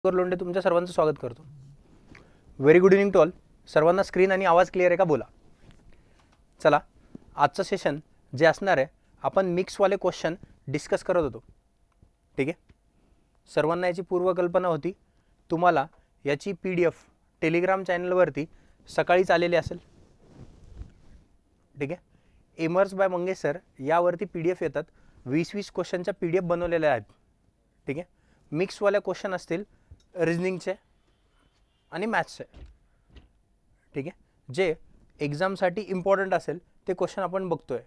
लोंढे तुमच्या सर्वांचं स्वागत करतो. Very good evening to all. सर्वांना स्क्रीन आणि आवाज क्लिअर आहे का? बोला. चला, आजचं सेशन जे असणार आहे, आपण मिक्सवाले क्वेश्चन डिस्कस करत होतो. ठीक आहे, सर्वांना याची पूर्वकल्पना होती. तुम्हाला याची PDF टेलिग्राम चॅनलवरती सकाळीच आलेली असेल. ठीक आहे, एमर्स बाय मंगेश सर यावरती PDF येतात. 20-20 क्वेश्चनच्या PDF बनवलेल्या आहेत. ठीक आहे, मिक्सवाले क्वेश्चन असतील रिजनिंगचे आणि मॅथ्सचे. ठीक आहे, जे एक्झामसाठी इम्पॉर्टंट असेल ते क्वेश्चन आपण बघतोय.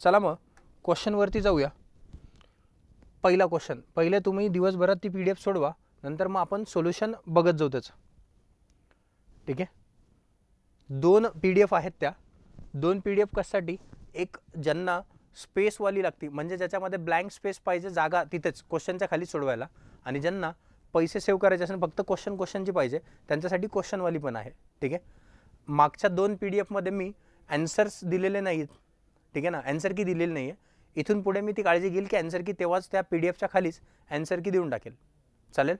चला मग क्वेश्चनवरती जाऊया. पहिला क्वेश्चन, पहिले तुम्ही दिवसभरात ती PDF सोडवा, नंतर मग आपण सोल्युशन बघत जाऊ त्याचं. ठीक आहे, 2 PDF आहेत. त्या 2 PDF कशासाठी? एक ज्यांना स्पेसवाली लागती, म्हणजे ज्याच्यामध्ये ब्लँक स्पेस पाहिजे, जागा तिथेच क्वेश्चनच्या खाली सोडवायला, आणि ज्यांना पैसे सेव्ह करायचे असेल, फक्त क्वेश्चनची पाहिजे, त्यांच्यासाठी क्वेश्चनवाली पण आहे. ठीक आहे, मागच्या 2 PDF मध्ये मी ॲन्सर्स दिलेले नाही आहेत. ठीक आहे ना, ॲन्सर की दिलेली नाही आहे. इथून पुढे मी ती काळजी घेईल की ॲन्सर की तेव्हाच त्या PDFच्या खालीच ॲन्सर की देऊन टाकेल. चालेल,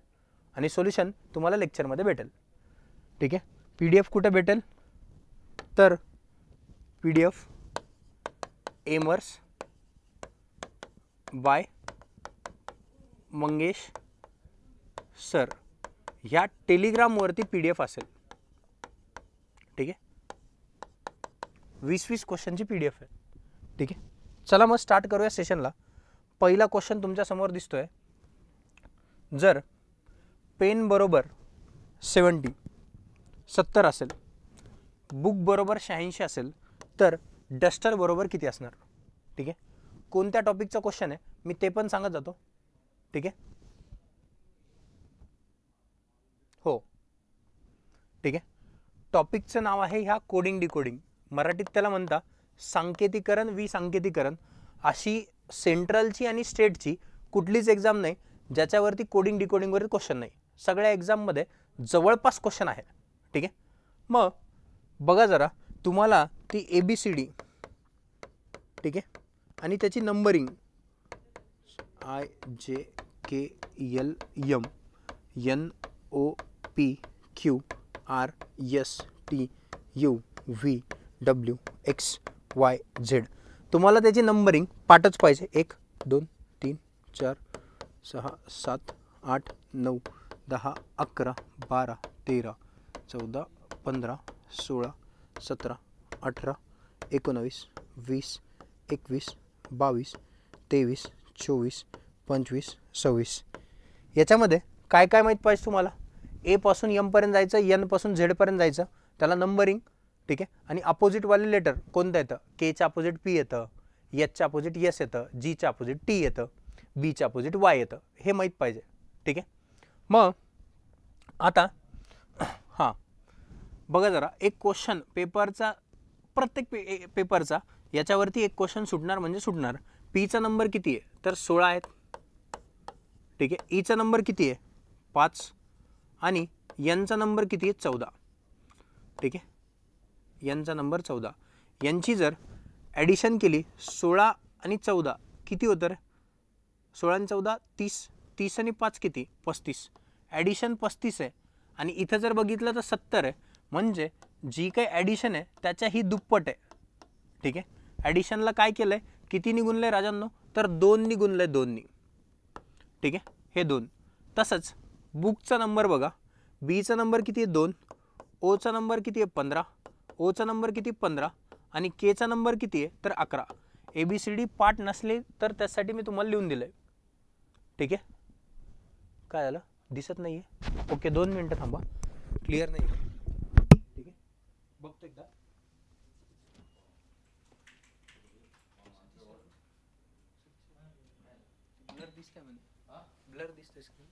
आणि सोल्युशन तुम्हाला लेक्चरमध्ये भेटेल. ठीक आहे, PDF कुठे भेटेल? तर PDF एमर्स बाय मंगेश सर ह्या टेलिग्रामवरती PDF असेल. ठीक आहे, 20-20 क्वेश्चनची PDF आहे. ठीक आहे, चला मग स्टार्ट करूया सेशनला. पहिला क्वेश्चन तुमच्या समोर दिसतोय. जर पेन बरोबर 70 असेल, बुक बरोबर 86 असेल, तर डस्टर बरोबर किती असणार? ठीक आहे, कोणत्या टॉपिकचा क्वेश्चन आहे मी ते पण सांगत जातो. ठीक आहे, हो. ठीक आहे, टॉपिकचं नाव आहे ह्या कोडिंग डिकोडिंग. मराठीत त्याला म्हणता सांकेतिकरण विसंकेतीकरण. अशी सेंट्रलची आणि स्टेटची कुठलीच एक्झाम नाही ज्याच्यावरती कोडिंग डिकोडिंगवरती क्वेश्चन नाही. सगळ्या एक्झाममध्ये जवळपास क्वेश्चन आहे. ठीक आहे, मग बघा जरा, तुम्हाला ती ABCD, ठीक आहे, आणि त्याची numbering IJKL M NOP QRSTU VWXYZ, तुम्हाला त्याची नंबरिंग पाठच पाहिजे. 1 2 3 4 6 7 8 9 10 11 12 13 14 15 16 17 18 19 20 21 22 23 24 25 26. याच्यामध्ये काय काय माहीत पाहिजे तुम्हाला? A पासून M पर्यंत जायचं, N पासून Z पर्यंत जायचं, त्याला नंबरिंग. ठीक आहे, आणि अपोजिटवाले लेटर कोणतं येतं? Kच्या अपोजिट P येतं, Hच्या अपोजिट S येतं, Gच्या अपोजिट T येतं, Bच्या अपोजिट Y येतं. हे माहीत पाहिजे. ठीक आहे, मग आता हां बघा जरा, एक क्वेश्चन पेपरचा, प्रत्येक पेपरचा याच्यावरती एक क्वेश्चन सुटणार म्हणजे सुटणार. Pचा नंबर किती आहे? तर 16 आहेत. ठीक आहे, Eचा नंबर किती आहे? 5, आणि Nचा नंबर किती आहे? 14. ठीक आहे, Nचा नंबर 14. यांची जर ॲडिशन केली 16 आणि 14 किती होतं रे? 16 आणि 14 30. 30 आणि 5 किती? 35. ॲडिशन 35 आहे, आणि इथं जर बघितलं तर 70 आहे. म्हणजे जी काही ॲडिशन आहे त्याच्या ही दुप्पट आहे. ठीक आहे, ॲडिशनला काय केलं आहे? कितीनी गुणलं आहे राजांनो? तर 2नी गुणलं आहे, 2नी. ठीक आहे, हे 2. तसंच बुकचा नंबर बघा. Bचा नंबर किती आहे? 2. Oचा नंबर किती आहे? 15. Oचा नंबर किती? 15. आणि Kचा नंबर किती आहे? तर 11. ABCD पाठ नसले तर त्यासाठी मी तुम्हाला लिहून दिलं आहे. ठीक आहे, काय झालं? दिसत नाही आहे? ओके, 2 मिनटं थांबा, क्लिअर नाही. ठीक आहे, बघतो एकदा. ब्लर दिसतंय म्हणे, ब्लर दिसतंय स्क्रीन.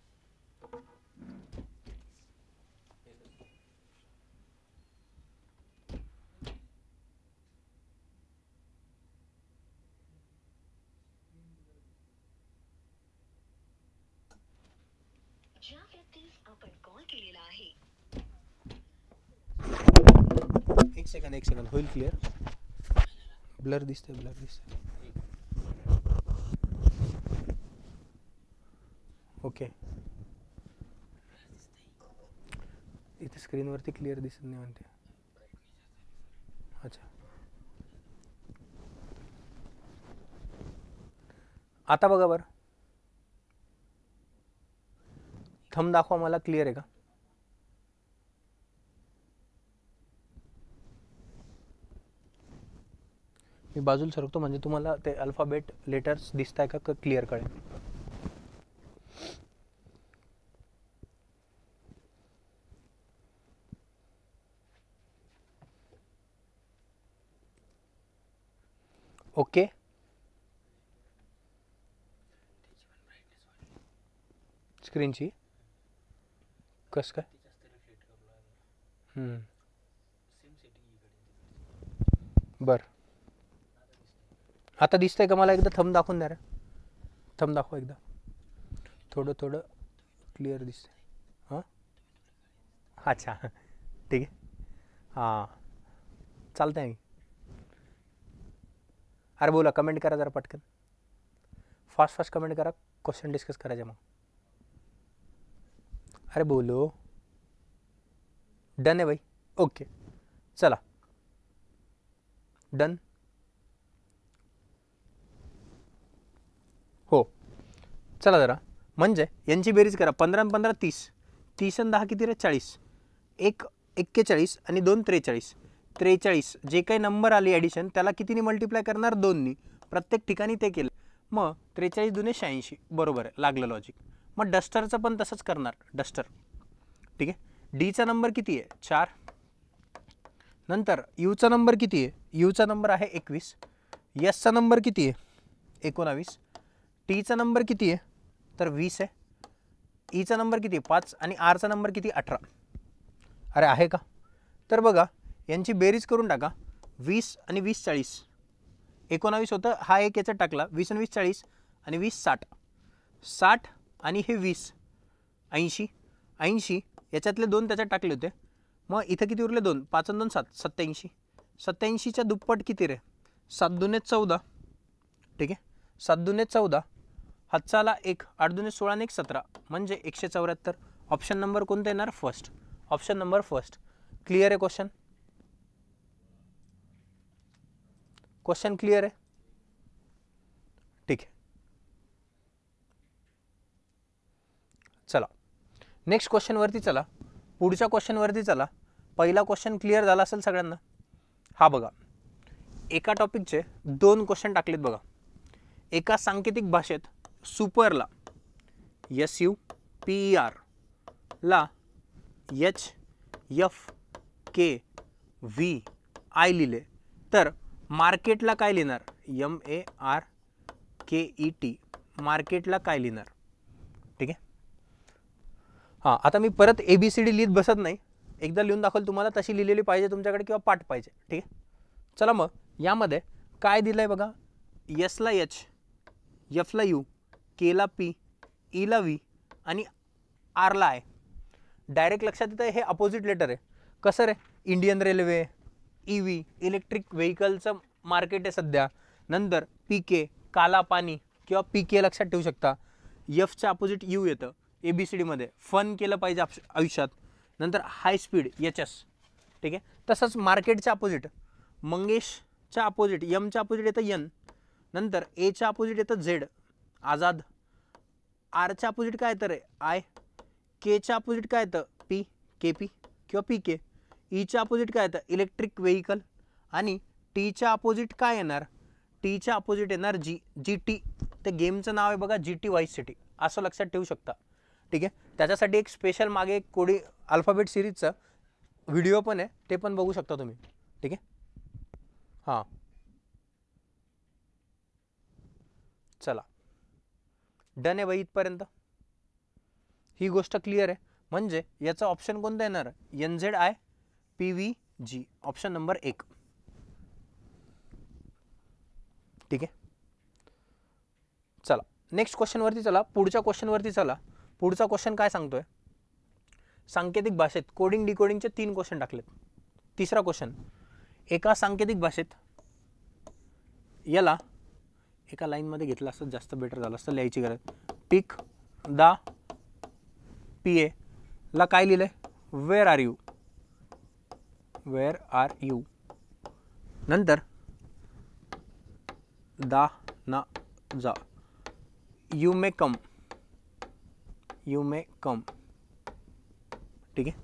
ज्या व्यक्तीस आपण कॉल केलेला आहे. एक सेकंद होईल क्लिअर. ब्लर दिसतंय. ओके, इथे स्क्रीनवरती क्लिअर दिसत नाही म्हणते. अच्छा, आता बघा बरं, थंब दाखवा मला, क्लिअर आहे का? मी बाजूला सरकतो म्हणजे तुम्हाला ते अल्फाबेट लेटर्स दिसत आहे का क्लिअर कळेल. ओके, स्क्रीनची कस काय? बरं, आता दिसतंय का मला? एकदा थंब दाखवून द्या रे, थंब दाखवा एकदा, थोडं थोडं क्लिअर दिसतंय. हां, अच्छा, ठीक आहे. हां, चालतंय. मी अरे बोला, कमेंट करा जरा पटकन, फास्ट कमेंट करा, क्वेश्चन डिस्कस करायचे मग. अरे बोलो, डन आहे भाई. ओके, चला डन. हो, चला जरा, म्हणजे यांची बेरीज करा. 15 आणि 15 30, 30 आणि 10 किती रे? 40. 1 41 आणि 2 43. 43 जे काही नंबर आली ॲडिशन त्याला कितीने मल्टिप्लाय करणार? 2नी. प्रत्येक ठिकाणी ते केलं. मग 43 दुने 86. बरोबर आहे, लागलं लॉजिक. मग डस्टरचं पण तसंच करणार, डस्टर. ठीक आहे, डीचा नंबर किती आहे? 4. नंतर यूचा नंबर किती आहे? यूचा नंबर आहे 21. एसचा नंबर किती आहे? 19. टीचा नंबर किती आहे? तर 20 आहे. ईचा नंबर किती आहे? 5. आणि आरचा नंबर किती? 18. अरे आहे का? तर बघा, यांची बेरीज करून टाका. 20 आणि 20 40. 19 होतं, हा एक याच्यात टाकला. 20 आणि 20 40 आणि 20 60. 60 आणि हे 20 80. 80 याच्यातले 2 त्याच्यात टाकले होते. मग इथं किती उरले? 2. 5 आणि 2 7. 87. 87च्या दुप्पट किती रे? 7 दुने 14. ठीक आहे, 7 दुने 14. हातचाला 1, 8 दुने 16 आणि 1 17, म्हणजे 174. ऑप्शन नंबर कोणता येणार? First. Option number first. Clear आहे क्वेश्चन? क्वेश्चन क्लिअर आहे? ठीक आहे, चला नेक्स्ट क्वेश्चनवरती चला. पुढच्या क्वेश्चनवरती चला. पहिला क्वेश्चन क्लिअर झाला असेल सगळ्यांना. हा बघा, एका टॉपिकचे 2 क्वेश्चन टाकलेत बघा. एका सांकेतिक भाषेत सुपरला SUPER ला HFKVI लिहिले, तर मार्केटला काय लिहिणार? MARKET. मार्केटला काय लिहिणार? ठीक आहे. हां, आता मी परत ABCD लिहित बसत नाही, एकदा लिहून दाखवलं तुम्हाला, तशी लिहिलेली पाहिजे तुमच्याकडे किंवा पाठ पाहिजे. ठीक आहे, चला मग यामध्ये काय दिलं आहे बघा. एसला H, एफला U, केला P, ईला V आणि आरला I. डायरेक्ट लक्षात येतं हे अपोजिट लेटर आहे. कसं रे? इंडियन रेल्वे, EV, इलेक्ट्रिक व्हेकलचं मार्केट आहे सध्या. नंतर PK, काला पाणी किंवा PK लक्षात ठेवू शकता. एफच्या अपोजिट U येतं ABCDमध्ये. फन केलं पाहिजे आयुष्यात. नंतर हाय स्पीड HS. ठीक आहे, तसंच मार्केटच्या अपोजिट मंगेशच्या अपोजिट एमच्या अपोजिट येतं N. नंतर एच्या अपोजिट येतं Z, आझाद. आरच्या अपोजिट काय येतं रे? I. केच्या अपोजिट काय येतं? P, KP किंवा PK. ईच्या अपोजिट काय येतं? Electric vehicle. आणि टीच्या अपोजिट काय येणार? टीच्या अपोजिट येणार GT. ते गेमचं नाव आहे बघा, GT व्हाईस सिटी, असं लक्षात ठेवू शकता. ठीक आहे, त्याच्यासाठी एक स्पेशल मागे एक कोडी अल्फाबेट सिरीजचा व्हिडिओ पण आहे, ते पण बघू शकता तुम्ही. ठीक आहे, हां चला डन आहे बाई. इथपर्यंत ही गोष्ट क्लिअर आहे. म्हणजे याचा ऑप्शन कोणता येणार? NZIPVG, option number 1. ठीक आहे, चला नेक्स्ट क्वेश्चनवरती चला. पुढच्या क्वेश्चनवरती चला. पुढचा क्वेश्चन काय सांगतोय? सांकेतिक भाषेत कोडिंग डिकोडिंगचे 3 क्वेश्चन टाकलेत. तिसरा क्वेश्चन, एका सांकेतिक भाषेत याला एका लाईनमध्ये घेतलं असतं जास्त बेटर झालं असतं, लिहायची गरज. पिक दा PA ला काय लिहिलंय? Where are you, where are you. नंतर दा ना जा, you may come, you may कम. ठीक आहे.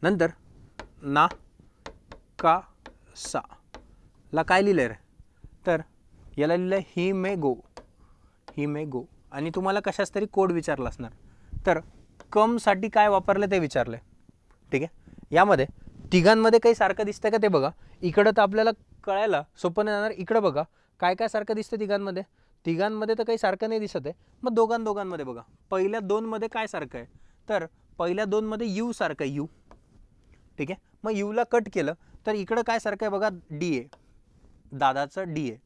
नंतर ना का सा ला काय लिहिलं रे, तर याला लिहिलं ही मे गो, ही मे गो. आणि तुम्हाला कशाच तरी कोड विचारला असणार, तर कमसाठी काय वापरलं ते विचारलं. ठीक आहे. यामध्ये तिघांमध्ये काही सारखं दिसतं का ते बघा. इकडं तर आपल्याला कळायला सोपं नाही जाणार. इकडं बघा काय काय सारखं दिसतं तिघांमध्ये. तिघांमध्ये तर काही सारखं नाही दिसत आहे. मग दोघांमध्ये बघा. पहिल्या दोनमध्ये काय सारखं आहे, तर पहिल्या दोनमध्ये यू सारखं आहे, यू. ठीक आहे. मग यूला कट केलं तर इकडं काय सारखं आहे बघा, डी आहे, दादाचं डी आहे.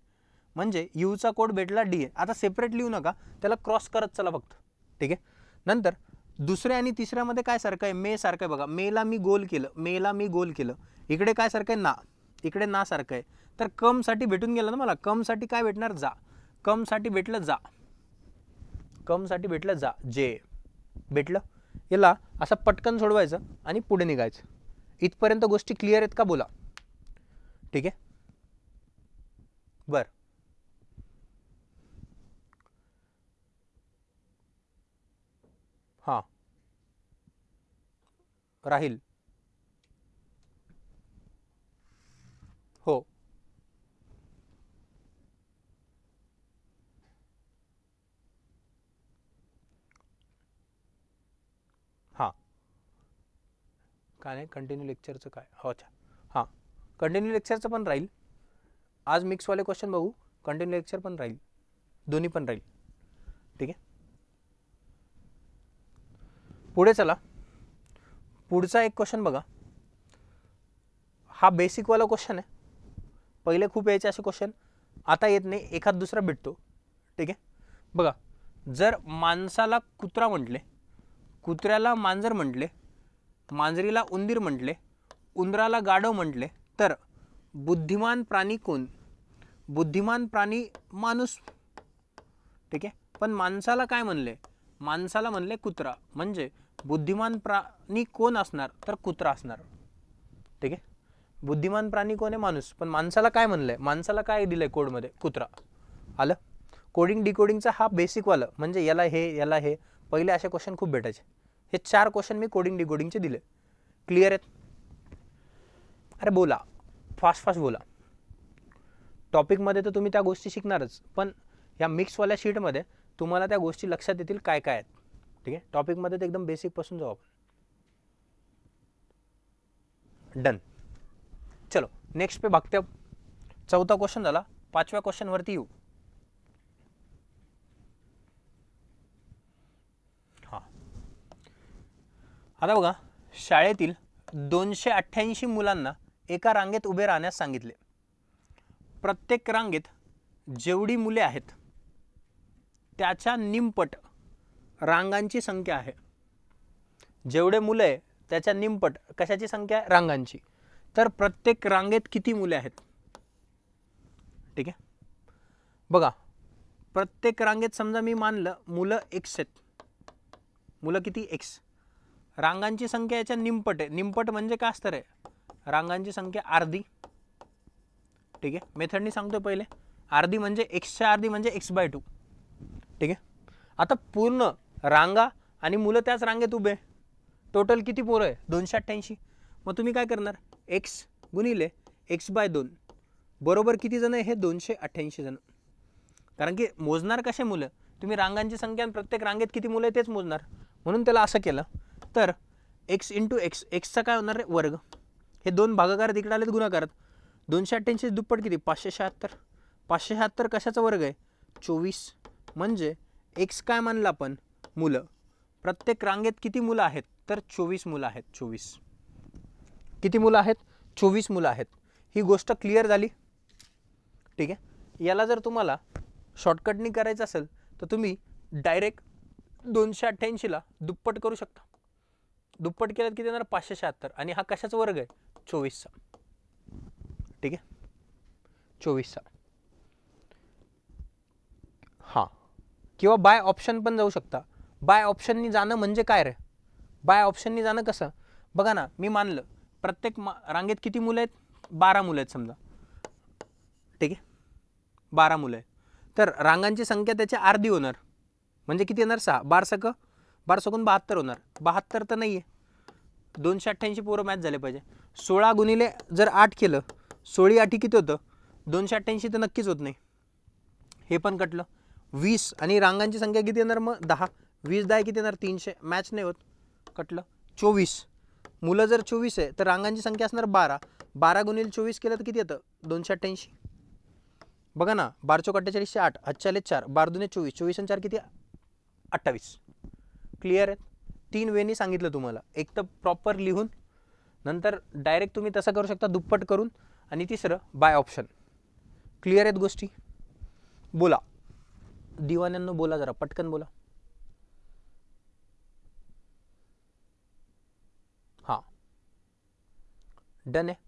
म्हणजे यूचा कोड भेटला डी आहे. आता सेपरेट लिहू नका, त्याला क्रॉस करत चला फक्त. ठीक आहे. नंतर दुसऱ्या आणि तिसऱ्यामध्ये काय सारखं आहे, मे सारखं आहे बघा. मेला मी गोल केलं, मेला मी गोल केलं. इकडे काय सारखं आहे, ना. इकडे ना सारखं आहे. तर कमसाठी भेटून गेलं ना मला. कमसाठी काय भेटणार, जा. कमसाठी भेटलं जा, कमसाठी भेटलं जा, जे भेटलं. याला असं पटकन सोडवायचं आणि पुढे निघायचं. इथपर्यंत गोष्टी क्लिअर आहेत का बोला. ठीक आहे. बर, हां राहील, हो. हां काय नाही, कंटिन्यू लेक्चरचं काय, हो अच्छा. हां कंटिन्यू लेक्चरचं पण राहील. आज मिक्सवाले क्वेश्चन बघू, कंटिन्यू लेक्चर पण राहील, दोन्ही पण राहील. ठीक आहे. पुढे चला. पुढचा एक क्वेश्चन बघा. हा बेसिकवाला क्वेश्चन आहे. पहिले खूप यायचे असे क्वेश्चन, आता येत नाही, एखाद दुसरा भेटतो. ठीक आहे. बघा, जर माणसाला कुत्रा म्हटले, कुत्र्याला मांजर म्हटले, मांजरीला उंदीर म्हटले, उंदराला गाढव म्हटले, तर बुद्धिमान प्राणी कोण. बुद्धिमान प्राणी माणूस. ठीक आहे. पण माणसाला काय म्हणले, माणसाला म्हणले कुत्रा. म्हणजे बुद्धिमान प्राणी कोण असणार, तर कुत्रा असणार. ठीक आहे. बुद्धिमान प्राणी कोण आहे, माणूस. पण माणसाला काय म्हणलंय, माणसाला काय दिलंय कोडमध्ये, कुत्रा. आलं. कोडिंग डिकोडिंगचा हा बेसिकवालं, म्हणजे याला हे, याला हे. पहिले असे क्वेश्चन खूप भेटायचे. हे 4 क्वेश्चन मी कोडिंग डिकोडिंगचे दिले. क्लिअर आहेत. अरे बोला, फास्ट फास्ट बोला. टॉपिकमध्ये तर तुम्ही त्या गोष्टी शिकणारच, पण ह्या मिक्सवाल्या शीटमध्ये तुम्हाला त्या गोष्टी लक्षात येतील काय काय आहेत. ठीक आहे. टॉपिकमध्ये तर एकदम बेसिकपासून जाऊ आपण. डन. चलो नेक्स्ट पे भागते. अब 4था क्वेश्चन झाला. 5व्या क्वेश्चनवरती येऊ. हां आता बघा, शाळेतील 288 मुलांना एका रांगेत उभे राहण्यास सांगितले. प्रत्येक रांगेत जेवढी मुले आहेत त्याच्या निमपट रांगांची संख्या आहे. जेवढे मुले आहे त्याच्या निमपट कशाची संख्या आहे, रांगांची. तर प्रत्येक रांगेत किती मुले आहेत. ठीक आहे. बघा, प्रत्येक रांगेत समजा मी मानलं मुलं x आहेत. मुलं किती, x. रांगांची संख्या याच्या निमपट आहे. निमपट म्हणजे काय असतं रे, रांगांची संख्या अर्धी. ठीक आहे. मेथडनी सांगतोय पहिले. अर्धी म्हणजे एक्सच्या अर्धी म्हणजे x/2. ठीक आहे. आता पूर्ण रांगा आणि मुलं त्याच रांगेत उभे, टोटल किती पोरं आहे, 288. मग तुम्ही काय करणार, x गुणिले x/2 बरोबर किती जण आहे, हे 288 जण. कारण की मोजणार कसे मुलं, तुम्ही रांगांची संख्या आणि प्रत्येक रांगेत किती मुलं आहे तेच मोजणार. म्हणून त्याला असं केलं. तर x × x, xचा काय होणार रे, वर्ग. हे 2 भागाकार तिकडे आलेत गुणाकारात. 288 दुप्पट किती, 576. 576 कशाचा वर्ग आहे, 24. म्हणजे x काय मानलं आपण, मुलं. प्रत्येक रांगेत किती मुलं आहेत, तर 24 मुलं आहेत. 24 किती मुलं आहेत, 24 मुलं आहेत. ही गोष्ट क्लिअर झाली. ठीक आहे. याला जर तुम्हाला शॉर्टकटनी करायचं असेल तर तुम्ही डायरेक्ट 288ला दुप्पट करू शकता. दुप्पट केल्यात किती येणार, 576. आणि हा कशाचा वर्ग आहे, 24चा. ठीक आहे. 24चा. हां किंवा बाय ऑप्शन पण जाऊ शकता. बाय ऑप्शननी जाणं म्हणजे काय रे, बाय ऑप्शननी जाणं कसं, बघा ना, मी मानलं प्रत्येक रांगेत किती मुलं आहेत, 12 मुलं आहेत समजा, ठीक आहे, 12 मुलं आहेत. तर रांगांची संख्या त्याची अर्धी होणार, म्हणजे किती येणार 6, 12 सकून 72 होणार. 72 तर नाही आहे, 288 पोरं मॅच झाले पाहिजे. 16 गुणिले जर 8 केलं, 16 8 किती होतं, 288 तर नक्कीच होत नाही, हे पण कटलं. 20 आणि रांगांची संख्या किती येणार मग 10, 20 10 किती येणार 300, मॅच नाही होत, कटलं. 24 मुलं जर 24 आहे तर रांगांची संख्या असणार 12, 12 गुणिले 24 केलं तर किती येतं 288. बघा ना, 12 चौक 48 चे 8, 8 चाले 4, 12 दुने 24, 24 आणि 4 किती 28. क्लिअर आहे. 3 वेनी सांगितलं तुम्हाला, एक तर प्रॉपर लिहून, नंतर डायरेक्ट तुम्ही तसं करू शकता दुप्पट करून, आणि तिसरं बाय ऑप्शन. क्लिअर आहेत गोष्टी. बोला दिवाण्यांनो, बोला जरा पटकन बोला. हां, डन आहे.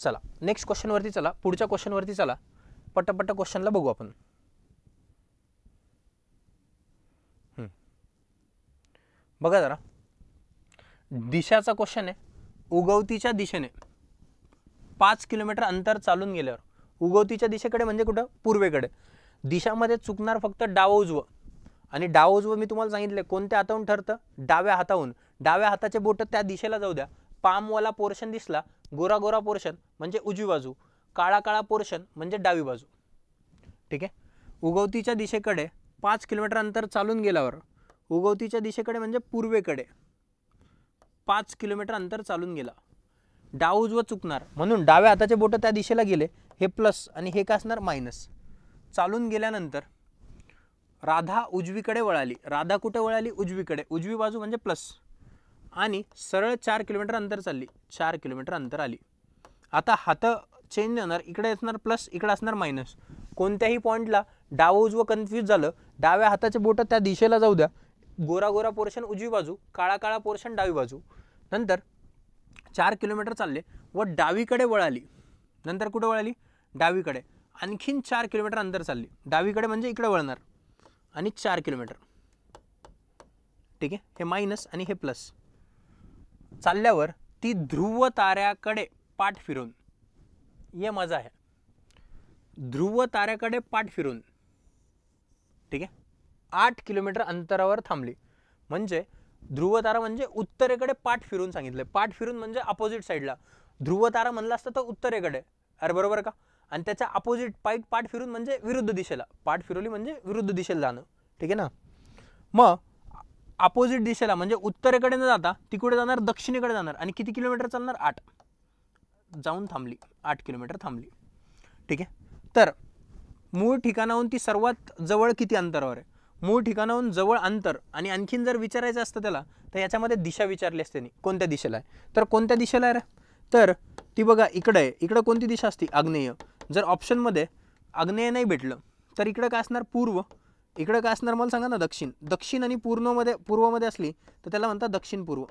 चला नेक्स्ट क्वेश्चनवरती चला, पुढच्या क्वेश्चनवरती चला, पटपट क्वेश्चनला बघू आपण. बघा जरा, दिशाचा क्वेश्चन आहे. उगवतीच्या दिशेने 5 किलोमीटर अंतर चालून गेल्यावर, उगवतीच्या दिशेकडे म्हणजे कुठं, पूर्वेकडे. दिशामध्ये चुकणार फक्त डावं उजवं, आणि डावं उजवं मी तुम्हाला सांगितलं कोणत्या हाताहून ठरतं, डाव्या हाताहून. डाव्या हाताचे बोट त्या दिशेला जाऊ द्या. पामवाला पोर्शन दिसला, गोरा गोरा पोर्शन म्हणजे उजवी बाजू, काळा काळा पोर्शन म्हणजे डावी बाजू. ठीक आहे. उगवतीच्या दिशेकडे 5 किलोमीटर अंतर चालून गेल्यावर, उगवतीच्या दिशेकडे म्हणजे पूर्वेकडे 5 किलोमीटर अंतर चालून गेला, डाव उजवं चुकणार, म्हणून डाव्या हाताचे बोट त्या दिशेला गेले, हे प्लस आणि हे काय असणार मायनस. चालून गेल्यानंतर राधा उजवीकडे वळाली. राधा कुठे वळाली, उजवीकडे, उजवी बाजू म्हणजे प्लस, आणि सरळ 4 किलोमीटर अंतर चालली, 4 किलोमीटर अंतर आली. आता हात चेंज होणार, इकडे असणार प्लस, इकडे असणार मायनस. कोणत्याही पॉईंटला डावं उजवं कन्फ्यूज झालं, डाव्या हाताचे बोट त्या दिशेला जाऊ द्या, गोरा गोरा पोर्शन उजवी बाजू, काळा काळा पोर्शन डावी बाजू. नंतर 4 किलोमीटर चालले व डावीकडे वळाली. नंतर कुठे वळाली, डावीकडे. आणखीन 4 किलोमीटर अंतर चालली, डावीकडे म्हणजे इकडे वळणार, आणि 4 किलोमीटर. ठीक आहे, हे मायनस आणि हे प्लस. चालल्यावर ती ध्रुव ताऱ्याकडे पाठ फिरून, ये मजा आहे, ध्रुव ताऱ्याकडे पाठ फिरून, ठीक आहे, 8 किलोमीटर अंतरावर थांबली. म्हणजे ध्रुव तारा म्हणजे उत्तरेकडे पाठ फिरून सांगितलं. पाठ फिरून म्हणजे अपोजिट साईडला. ध्रुव तारा म्हणलं असतं तर उत्तरेकडे, अरे बरोबर का. आणि त्याच्या अपोजिट पाठ फिरून म्हणजे विरुद्ध दिशेला, पाठ फिरवली म्हणजे विरुद्ध दिशेला जाणं. ठीक आहे ना. मग अपोजिट दिशेला म्हणजे उत्तरेकडे न जाता ती कुठे जाणार, दक्षिणेकडे जाणार, आणि किती किलोमीटर चालणार, 8. जाऊन थांबली, 8 किलोमीटर थांबली. ठीक आहे. तर मूळ ठिकाणाहून ती सर्वात जवळ किती अंतरावर आहे, मूळ ठिकाणाहून जवळ अंतर. आणि आणखीन जर विचारायचं असतं त्याला तर याच्यामध्ये दिशा विचारली असते, कोणत्या दिशेला आहे. तर कोणत्या दिशेला आहे रे, तर ती बघा इकडे आहे. इकडे कोणती दिशा असते, आग्नेय. जर ऑप्शनमध्ये आग्नेय नाही भेटलं तर इकडे काय असणार, पूर्व. इकडे काय असणार मला सांगा ना, दक्षिण. दक्षिण आणि पूर्वमध्ये असली तर त्याला म्हणतात दक्षिण पूर्व.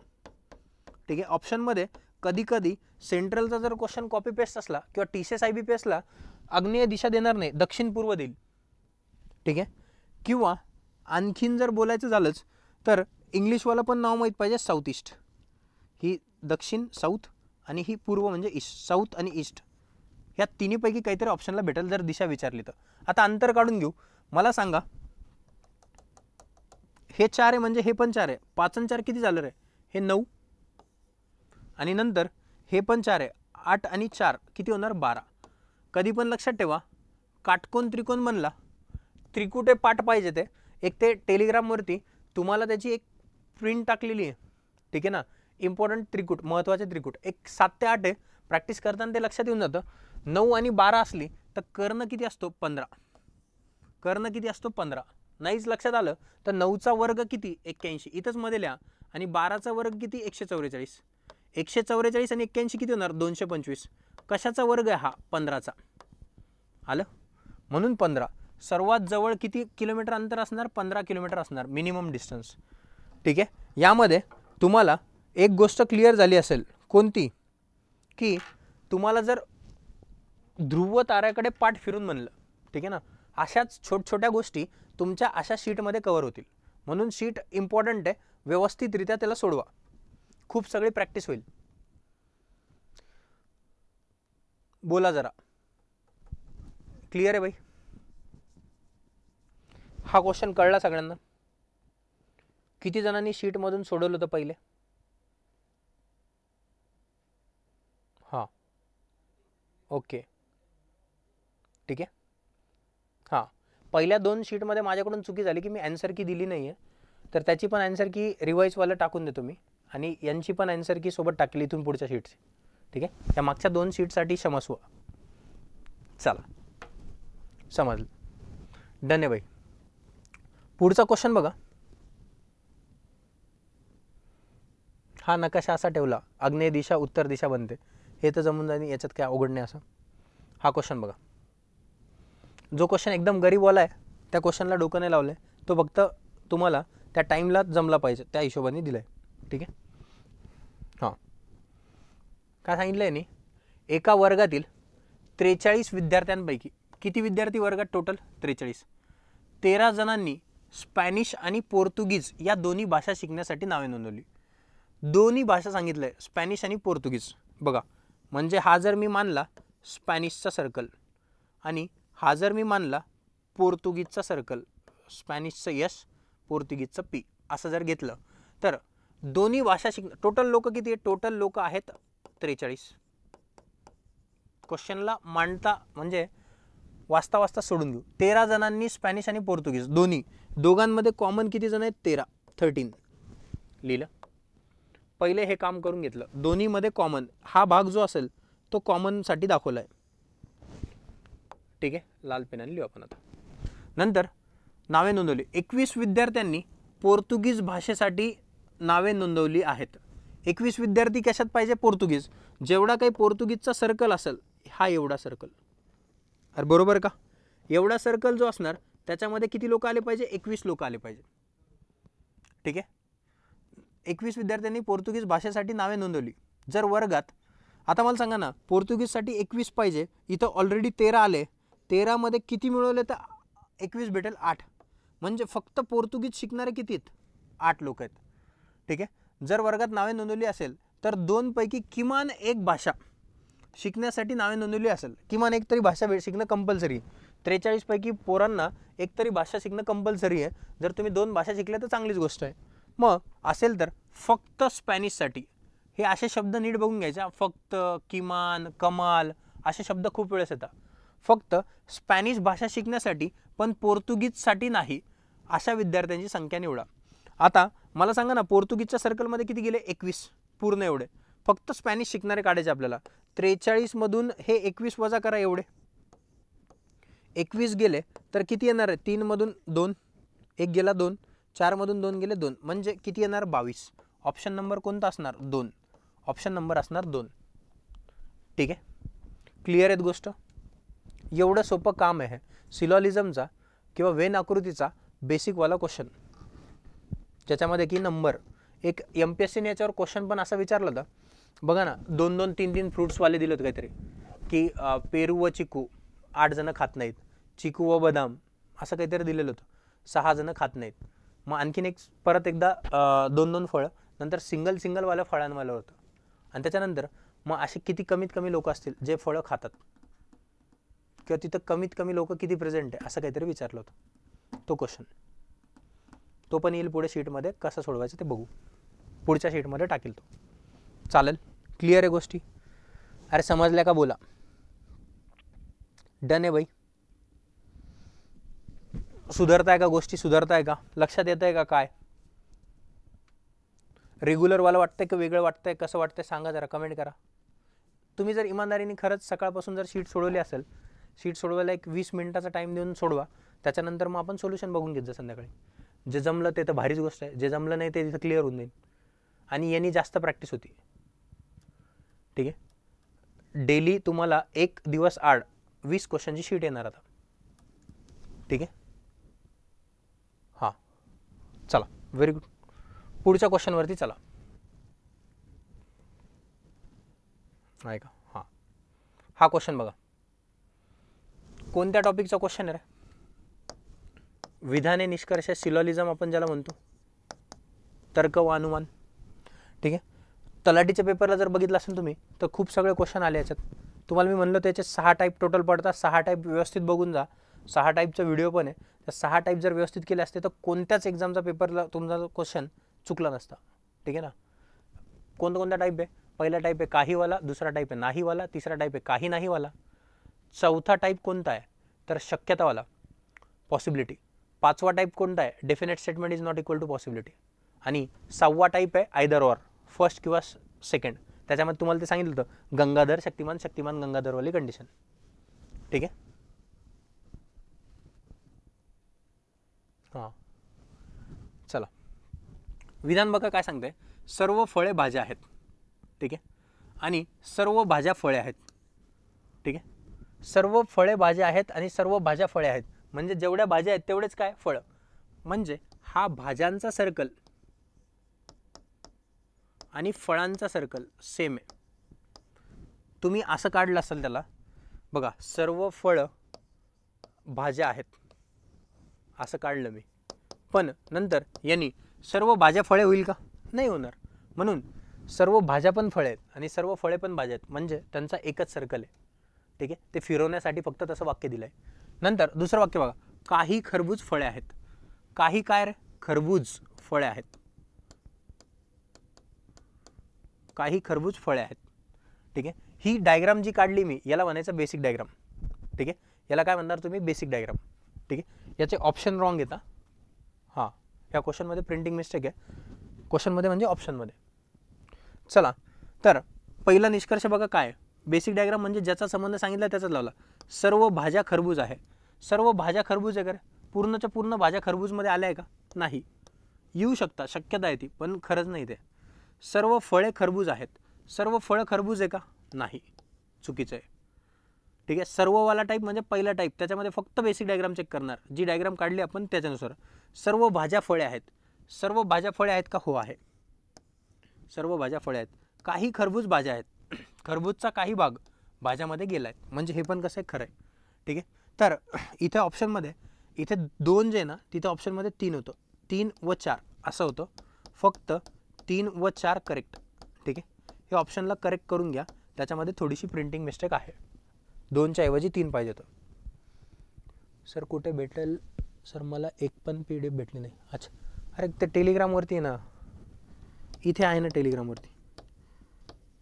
ठीक आहे. ऑप्शनमध्ये कधी कधी सेंट्रलचा जर क्वेश्चन कॉपी पेस्ट असला किंवा TCS IBPSला आग्नेय दिशा देणार नाही, दक्षिण पूर्व देईल. ठीक आहे. किंवा आणखीन जर बोलायचं झालंच तर इंग्लिशवाला पण नाव माहीत पाहिजे, साऊथ ईस्ट. ही दक्षिण साऊथ आणि ही पूर्व म्हणजे ईस्ट, साऊथ आणि ईस्ट. ह्या तिन्हीपैकी काहीतरी ऑप्शनला भेटेल जर दिशा विचारली तर. आता अंतर काढून घेऊ. मला सांगा, हे 4 आहे म्हणजे हे पण 4 आहे, 5 आणि 4 किती झालं रे, हे 9. आणि नंतर हे पण 4 आहे, 8 आणि 4 किती होणार, 12. कधी पण लक्षात ठेवा, काटकोन त्रिकोण बनला, त्रिकुटे पाठ पाहिजे ते. एक ते टेलिग्रामवरती तुम्हाला त्याची एक प्रिंट टाकलेली आहे. ठीक आहे ना. इम्पॉर्टंट त्रिकूट, महत्त्वाचे त्रिकूट एक 7 ते 8 आहे. प्रॅक्टिस करताना ते लक्षात येऊन जातं. 9 आणि 12 असली तर कर्ण किती असतो, 15. कर्ण किती असतो, 15. नाहीच लक्षात आलं तर 9चा वर्ग किती, 81. इथंच मध्ये लिहा. आणि 12चा वर्ग किती, 144. 144 आणि 81 किती होणार, 225. कशाचा वर्ग आहे हा, 15चा. आलं. म्हणून 15. सर्वात जवळ किती किलोमीटर अंतर असणार, 15 किलोमीटर असणार मिनिमम डिस्टन्स. ठीक आहे. यामध्ये तुम्हाला एक गोष्ट क्लिअर झाली असेल, कोणती, की तुम्हाला जर ध्रुव ताऱ्याकडे पाठ फिरून म्हणलं, ठीक आहे ना, अशाच छोट्या गोष्टी तुमच्या अशा शीटमध्ये कव्हर होतील. म्हणून शीट इम्पॉर्टंट आहे, व्यवस्थितरित्या त्याला सोडवा. खूप सगळी प्रॅक्टिस होईल. बोला जरा, क्लिअर आहे भाई? हा क्वेश्चन कळला सगळ्यांना? किती जणांनी शीटमधून सोडवलं होतं पहिले? हां, ओके, ठीक आहे. हां, पहिल्या 2 शीटमध्ये माझ्याकडून चुकी झाली की मी आन्सर की दिली नाही आहे, तर त्याची पण आन्सर की रिवाईजवाला टाकून देतो मी, आणि यांची पण आन्सर की सोबत टाकली इथून पुढच्या शीटची. ठीक आहे, या मागच्या 2 शीटसाठी क्षमस्व. चला, समजलं, डन आहे भाई. पुढचा क्वेश्चन बघा. हा नकाशा असा ठेवला, आग्नेय दिशा उत्तर दिशा बनते, हे तर जमून जाईल, याच्यात काय अवघड नाही असं. हा क्वेश्चन बघा. जो क्वेश्चन एकदम गरीबवाला आहे त्या क्वेश्चनला डोकं नाही लावलं आहे, तो फक्त तुम्हाला त्या टाईमला जमला पाहिजे त्या हिशोबाने दिला आहे. ठीक आहे. हां, काय सांगितलं आहे नी, एका वर्गातील 43 विद्यार्थ्यांपैकी किती विद्यार्थी वर्गात टोटल? 43. 13 जणांनी स्पॅनिश आणि पोर्तुगीज या दोन्ही भाषा शिकण्यासाठी नावे नोंदवली. दोन्ही भाषा सांगितलं आहे, स्पॅनिश आणि पोर्तुगीज. बघा, म्हणजे हा जर मी मानला स्पॅनिशचा सर्कल आणि हा जर मी मानला पोर्तुगीजचा सर्कल, स्पॅनिशचं यस, पोर्तुगीजचं पी, असं जर घेतलं तर दोन्ही भाषा टोटल लोक किती आहे? टोटल लोक आहेत 43. क्वेश्चनला मांडता म्हणजे वाचता वाचता सोडून घेऊ. 13 जणांनी स्पॅनिश आणि पोर्तुगीज दोघांमध्ये कॉमन किती जण आहेत? 13 लिहिलं. पहिले हे काम करून घेतलं, दोन्हीमध्ये कॉमन हा भाग जो असेल तो कॉमनसाठी दाखवला आहे. ठीक आहे, लाल पेनाने लिहू आपण आता. नंतर नावे नोंदवली. 21 विद्यार्थ्यांनी पोर्तुगीज भाषेसाठी नावे नोंदवली आहेत. 21 विद्यार्थी कशात पाहिजे? पोर्तुगीज. जेवढा काही पोर्तुगीजचा सर्कल असेल, हा एवढा सर्कल, अरे बरोबर का? एवढा सर्कल जो असणार त्याच्यामध्ये किती लोक आले पाहिजे? 21 लोक आले पाहिजे. ठीक आहे, 21 विद्यार्थ्यांनी पोर्तुगीज भाषेसाठी नावे नोंदवली. जर वर्गात, आता मला सांगा ना, पोर्तुगीजसाठी 21 पाहिजे, इथं ऑलरेडी 13 आले, 13 मध्ये किती मिळवले तर 21 भेटेल? 8. म्हणजे फक्त पोर्तुगीज शिकणारे किती आहेत? 8 लोक आहेत. ठीक आहे, जर वर्गात नावे नोंदवली असेल तर 2 पैकी किमान एक भाषा शिकण्यासाठी नावे नोंदवली असेल. किमान एक तरी भाषा शिकणं कंपल्सरी आहे. 43 पैकी पोरांना एक तरी भाषा शिकणं कंपल्सरी आहे. जर तुम्ही 2 भाषा शिकल्या तर चांगलीच गोष्ट आहे. मग असेल तर फक्त स्पॅनिशसाठी हे असे शब्द नीट बघून घ्यायचे. फक्त, किमान, कमाल असे शब्द खूप वेळेस येतात. फक्त स्पॅनिश भाषा शिकण्यासाठी पण पोर्तुगीजसाठी नाही अशा विद्यार्थ्यांची संख्या निवडा. आता मला सांगा ना, पोर्तुगीजच्या सर्कलमध्ये किती गेले? 21 पूर्ण एवढे. फक्त स्पॅनिश शिकणारे काढायचे आपल्याला. 43 मधून हे 21 वजा करा, एवढे 21 गेले तर किती येणार आहे? 3 मधून 2, 1 गेला 2, 4 मधून 2 गेले 2, म्हणजे किती येणार? 22. ऑप्शन नंबर कोणता असणार? 2. ऑप्शन नंबर असणार 2. ठीक आहे, क्लिअर आहेत गोष्ट? एवढं सोपं काम आहे सिलॉलिझमचा किंवा वेन आकृतीचा बेसिकवाला क्वेश्चन, ज्याच्यामध्ये की नंबर एक MPSCने याच्यावर क्वेश्चन पण असा विचारला होता. बघा ना, 2-2, 3-3 फ्रूट्सवाले दिले होते काहीतरी, की पेरू व चिकू 8 जण खात नाहीत, चिकू व बदाम असं काहीतरी दिलेलं होतं, 6 जण खात नाहीत. मग आणखीन एक परत एकदा 2-2 फळं, नंतर सिंगलवाल्या फळांवालं होतं, आणि त्याच्यानंतर मग असे किती कमीत कमी लोक असतील जे फळं खातात, किंवा तिथं कमीत कमी लोक किती प्रेझेंट आहे असं काहीतरी विचारलं होतं. तो क्वेश्चन तो पण येईल पुढे शीटमध्ये, कसं सोडवायचं ते बघू, पुढच्या शीटमध्ये टाकेल तो. चालेल, क्लिअर आहे गोष्टी? अरे समजल्या का? बोला. डन आहे भाई? सुधारताय का गोष्टी? सुधारताय का? लक्षात येत आहे का? काय रेग्युलरवाला वाटतंय का वेगळं वाटतंय? कसं वाटतंय सांगा जरा, कमेंट करा. तुम्ही जर इमानदारीने खरंच सकाळपासून जर शीट सोडवली असेल, शीट सोडवायला एक 20 मिनिटाचा टाईम देऊन सोडवा, त्याच्यानंतर मग आपण सोल्युशन बघून घेत जा संध्याकाळी. जे जमलं ते तर भारीच गोष्ट आहे, जे जमलं नाही ते तिथं क्लिअर होऊन जाईल, आणि यांनी जास्त प्रॅक्टिस होती. ठीक आहे, डेली तुम्हाला एक दिवस आड 20 क्वेश्चनची शीट येणार आता. ठीक आहे, हां चला, व्हेरी गुड. पुढच्या क्वेश्चनवरती चला. आहे का? हां, हा क्वेश्चन बघा. कोणत्या टॉपिकचा क्वेश्चन आहे? विधाने, निष्कर्ष, सिलॉलिझम आपण ज्याला म्हणतो, तर्क व अनुमान. ठीक आहे, तलाठीच्या पेपरला जर बघितलं असेल तुम्ही तर खूप सगळे क्वेश्चन आले याच्यात. तुम्हाला मी म्हणलं त्याचे 6 टाईप टोटल पडतात. 6 टाईप व्यवस्थित बघून जा. 6 टाईपचा व्हिडिओ पण आहे. त्या 6 टाईप जर व्यवस्थित केले असते तर कोणत्याच एक्झामचा पेपरला तुमचा क्वेश्चन चुकला नसता. ठीक आहे ना. कोणत्या टाईप आहे? पहिला टाईप आहे काहीवाला, दुसरा टाईप आहे नाहीवाला, तिसरा टाईप आहे काही नाहीवाला, चौथा टाईप कोणता आहे तर शक्यतावाला पॉसिबिलिटी, पाचवा टाईप कोणता आहे definite statement is not equal to possibility, आणि 6वा टाईप आहे आयदर ऑर, फर्स्ट किंवा सेकंड. त्याच्यामध्ये तुम्हाला ते सांगितलं होतं गंगाधर शक्तिमान, शक्तिमान गंगाधरवाली कंडिशन. ठीक आहे. हां चला, विधान बघा काय सांगते. सर्व फळे भाज्या आहेत. ठीक आहे. आणि सर्व भाज्या फळे आहेत. ठीक आहे. सर्व फळे भाज्या आहेत आणि सर्व भाज्या फळे आहेत म्हणजे जेवढ्या भाज्या आहेत तेवढेच काय फळं. म्हणजे हा भाज्यांचा सर्कल आणि फळांचा सर्कल सेम आहे. तुम्ही असं काढलं असेल त्याला बघा, सर्व फळं भाज्या आहेत असं काढलं मी, पण नंतर यांनी सर्व भाज्या फळे होईल का? नाही होणार. म्हणून सर्व भाज्या पण फळे आहेत आणि सर्व फळे पण भाज्या आहेत म्हणजे त्यांचा एकच सर्कल आहे. ठीक आहे. ते फिरवण्यासाठी फक्त तसं वाक्य दिलं आहे. नंतर दुसरं वाक्य बघा, काही खरबूज फळे आहेत. काही काय रे? खरबूज फळे आहेत. काही खरबूज फळे आहेत. ठीक आहे. ही डायग्राम जी काढली मी याला म्हणायचं बेसिक डायग्राम. ठीक आहे. याला काय म्हणणार तुम्ही? Basic diagram. ठीक आहे. याचे ऑप्शन रॉंग येतात. हां, या क्वेश्चनमध्ये प्रिंटिंग मिस्टेक आहे. क्वेश्चनमध्ये म्हणजे ऑप्शनमध्ये. चला, तर पहिला निष्कर्ष बघा काय, बेसिक डायग्राम म्हणजे ज्याचा संबंध सांगितला त्याचाच लावला. सर्व भाज्या खरबूज आहे. सर्व भाज्या खरबूज आहे का? पूर्णच्या पूर्ण भाज्या खरबूजमध्ये आल्या आहे का? नाही. येऊ शकता, शक्यता आहे ती, पण खरंच नाही ते. सर्व फळे खरबूज आहेत. सर्व फळं खरबूज आहे का? नाही, चुकीचं आहे. ठीक आहे. सर्ववाला टाईप म्हणजे पहिला टाईप, त्याच्यामध्ये फक्त बेसिक डायग्राम चेक करणार. जी डायग्राम काढली आपण त्याच्यानुसार. सर्व भाज्या फळे आहेत. सर्व भाज्या फळे आहेत का? हो आहे. सर्व भाज्या फळे आहेत. काही खरबूज भाज्या आहेत. खरबूजचा काही भाग भाज्यामध्ये गेला आहे म्हणजे हे पण कसं आहे? खरं आहे. ठीक आहे. तर इथे ऑप्शनमध्ये इथे 2 जे ना तिथे ऑप्शनमध्ये 3 होतं. 3 व 4 असं होतं. फक्त 3 व 4 करेक्ट. ठीक आहे. हे ऑप्शनला करेक्ट करून घ्या. त्याच्यामध्ये थोडीशी प्रिंटिंग मिस्टेक आहे. 2च्या ऐवजी 3 पाहिजे होतं. सर कुठे भेटेल? सर मला एक पण PDF भेटली नाही. अच्छा, अरे ते टेलिग्रामवरती आहे ना, इथे आहे ना टेलिग्रामवरती,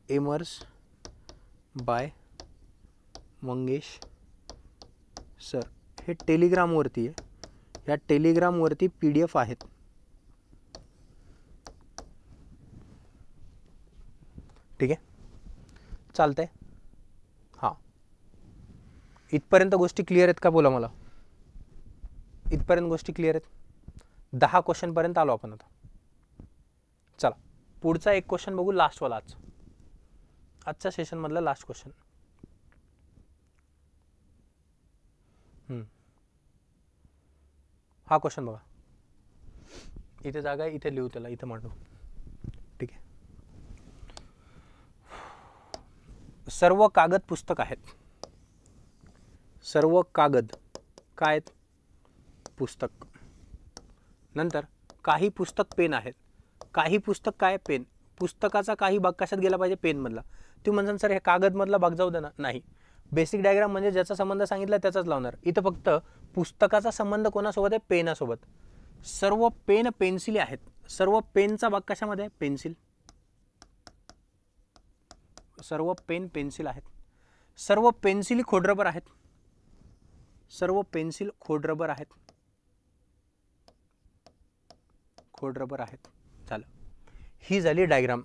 एमर्स बाय मंगेश सर, हे टेलिग्रामवरती आहे. या टेलिग्रामवरती PDF आहेत. ठीक आहे. चालतंय. हां, इथपर्यंत गोष्टी क्लिअर आहेत का? बोला मला. इथपर्यंत गोष्टी क्लिअर आहेत? 10 क्वेश्चनपर्यंत आलो आपण आता. चला, पुढचा एक क्वेश्चन बघू, लास्टवाला आजच्या सेशनमधला लास्ट क्वेश्चन. हा क्वेश्चन बघा. इथे जागा आहे, इथे लिहू त्याला, इथे मांडू. ठीक आहे. सर्व कागद पुस्तक आहेत. सर्व कागद काय आहेत? पुस्तक. नंतर काही पुस्तक पेन आहेत. काही पुस्तक काय? पेन. पुस्तकाचा काही भाग कशात गेला पाहिजे? पेनमधला. तुम्ही म्हणसान सर हे कागदमधला भाग जाऊ दे ना. नाही, बेसिक डायग्राम म्हणजे ज्याचा संबंध सांगितला त्याचाच लावणार. इथं फक्त पुस्तकाचा संबंध कोणासोबत आहे? पेनासोबत. सर्व पेन पेन्सिली आहेत. सर्व पेनचा भाग कशामध्ये आहे? पेन्सिल. सर्व पेन पेन्सिल आहेत. सर्व पेन्सिली खोडरबर आहेत. सर्व पेन्सिल खोडरबर आहेत. खोडरबर आहेत. झालं. ही झाली डायग्राम.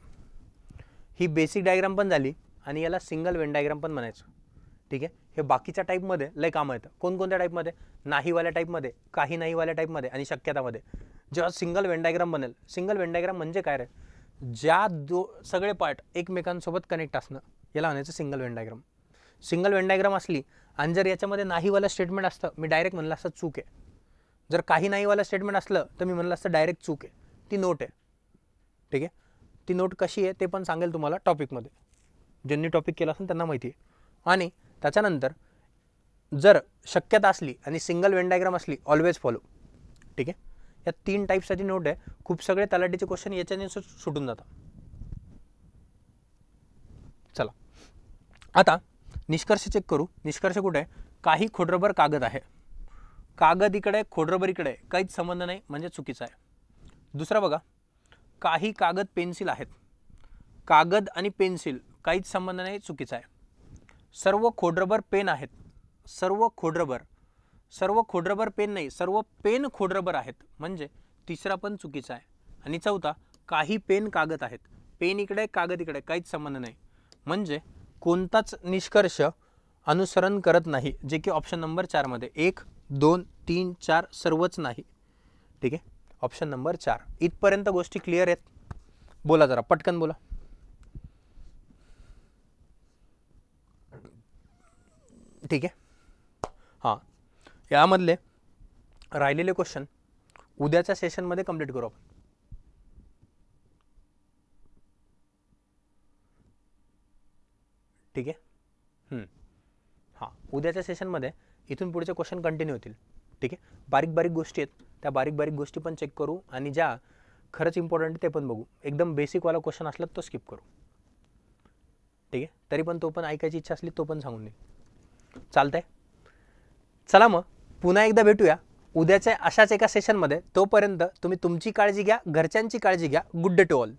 ही बेसिक डायग्राम पण झाली आणि याला सिंगल वेन डायग्राम पण म्हणायचं. ठीक आहे. हे बाकीच्या टाईपमध्ये लय कामं येतं. कोणकोणत्या टाईपमध्ये? नाहीवाल्या टाईपमध्ये, काही नाहीवाल्या टाईपमध्ये आणि शक्यतामध्ये. जेव्हा सिंगल वेन डायग्राम बनेल. सिंगल वेन डायग्राम म्हणजे काय रे? ज्या सगळे पार्ट एकमेकांसोबत कनेक्ट असणं याला म्हणायचं single Venn diagram. Single Venn diagram असली आणि जर याच्यामध्ये नाहीवाला स्टेटमेंट असतं, मी डायरेक्ट म्हणलं असतं चूक आहे. जर काही नाहीवाला स्टेटमेंट असलं तर मी म्हणलं असतं डायरेक्ट चूक आहे. ती नोट आहे. ठीक आहे. ती नोट कशी आहे ते पण सांगेल तुम्हाला टॉपिकमध्ये. ज्यांनी टॉपिक केला असेल त्यांना माहिती आहे. आणि त्याच्यानंतर जर शक्यता असली आणि सिंगल वेन डायग्राम असली, ऑलवेज फॉलो. ठीक आहे. या 3 टाईपसाठी नोट आहे. खूप सगळे तलाठीचे क्वेश्चन याच्याने सुटून जातात. चला आता निष्कर्ष चेक करू. निष्कर्ष कुठे आहे? काही खोडरबर कागद आहे. कागद इकडे खोडरबर इकडे काहीच संबंध नाही म्हणजे चुकीचं आहे. दुसरा बघा, काही कागद पेन्सिल आहेत. कागद आणि पेन्सिल काहीच संबंध नाही, चुकीचं आहे. सर्व खोडरबर पेन आहेत. सर्व खोडरबर पेन नाही, सर्व पेन खोडरबर आहेत म्हणजे तिसरा पण चुकीचा आहे. आणि चौथा, काही पेन कागद आहेत. पेन इकडे कागद इकडे काहीच संबंध नाही म्हणजे कोणताच निष्कर्ष अनुसरण करत नाही, जे की ऑप्शन नंबर 4 मध्ये 1 2 3 4 सर्वच नाही. ठीक आहे, ऑप्शन नंबर 4. इथपर्यंत गोष्टी क्लिअर आहेत? बोला जरा पटकन बोला. ठीक आहे. हां, यामधले राहिलेले क्वेश्चन उद्याच्या सेशनमध्ये कंप्लीट करू आपण. ठीक आहे. हां, उद्याच्या सेशनमध्ये इथून पुढचे क्वेश्चन कंटिन्यू होतील. ठीक आहे, बारीक बारीक गोष्टी आहेत, त्या बारीक बारीक गोष्टी पण चेक करू आणि ज्या खरंच इम्पॉर्टंट ते पण बघू. एकदम बेसिकवाला क्वेश्चन असला तो स्किप करू. ठीक आहे, तरी पण तो पण ऐकायची इच्छा असली तो पण सांगून दे. चालतंय. चला मग पुन्हा एकदा भेटूया उद्याच्या अशाच एका सेशनमध्ये. तोपर्यंत तुम्ही तुमची काळजी घ्या, घरच्यांची काळजी घ्या. Good day to all.